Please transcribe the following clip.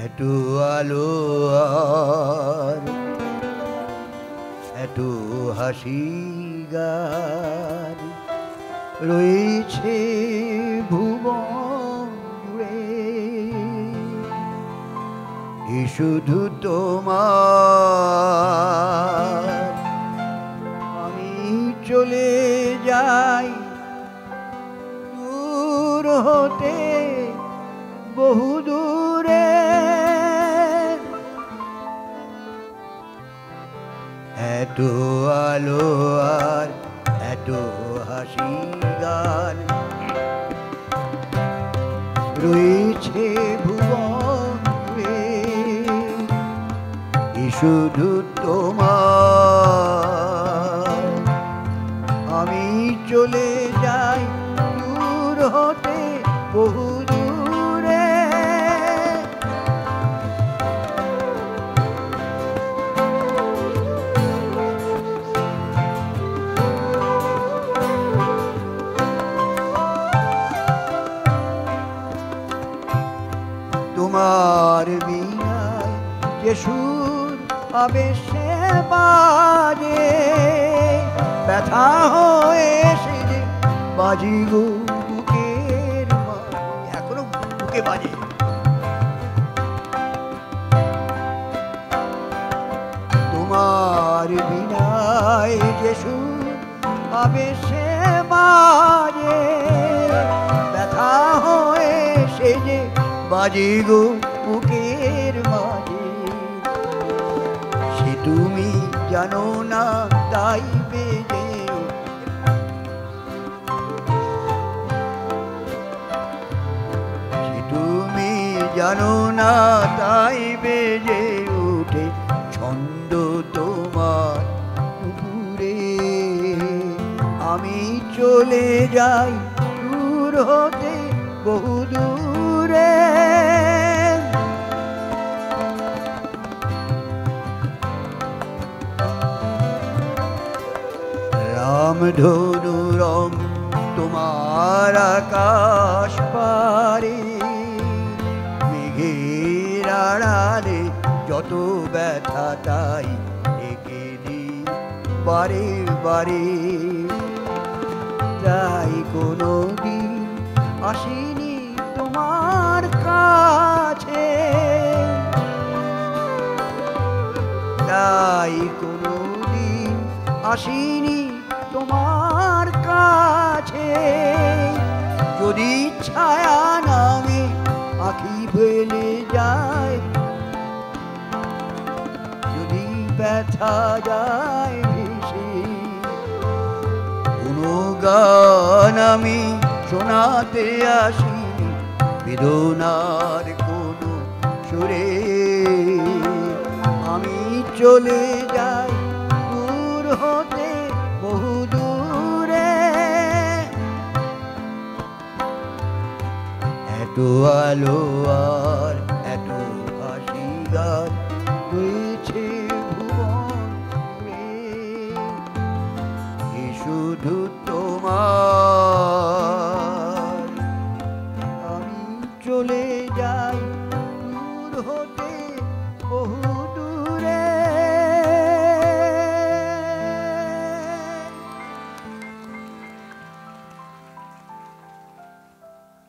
এত আলো আর এত হাসি গান রয়েছে ভুবন জুড়ে, এ শুধু তোমার। আমি চলে যাই দূর হতে বহু দূরে, এত আলো আর এত হাসি গান রয়েছে ভুবন জুড়ে, এ শুধু তোমার। আমি চলে যাই দূর হতে বহু দূরে, তোমার বিনায় যে সুর আবেশে বাজে, ব্যথা হয়ে সে যে বাজি গো বুকের মাঝে, এখনো বুকে বাজে। তোমার বিনায় যে সুর আবেশে বাজে, ব্যথা হয়ে সে যে বাজে গো বুকের মাঝে। সে তুমি জানো না তাই বেজে, সে তুমি জানো না তাই বেজে ওঠে ছন্দ তোমার পুকুরে। আমি চলে যাই দূর হতে বহু দূরে, রামধনু রং তোমার আকাশ পারে, মেঘের আড়ালে যত ব্যথা তাই একে দি বারে বারে। তাই কোনো দিন আসিনি তোমার কাছে, তাই কোনো দিন আসিনি তোমার কাছে। যদি ছায়া নামে আঁখি ফেলে যায়, যদি ব্যথা যায় ভেসে, কোনো গান আমি শোনাতে আসি বেদনার কোনো সুরে। আমি চলে যাই দূর হতে বহু দূরে, এত আলো আর এত হাসি গান রয়েছে ভুবন জুড়ে, এ শুধু তোমার। আমি চলে যাই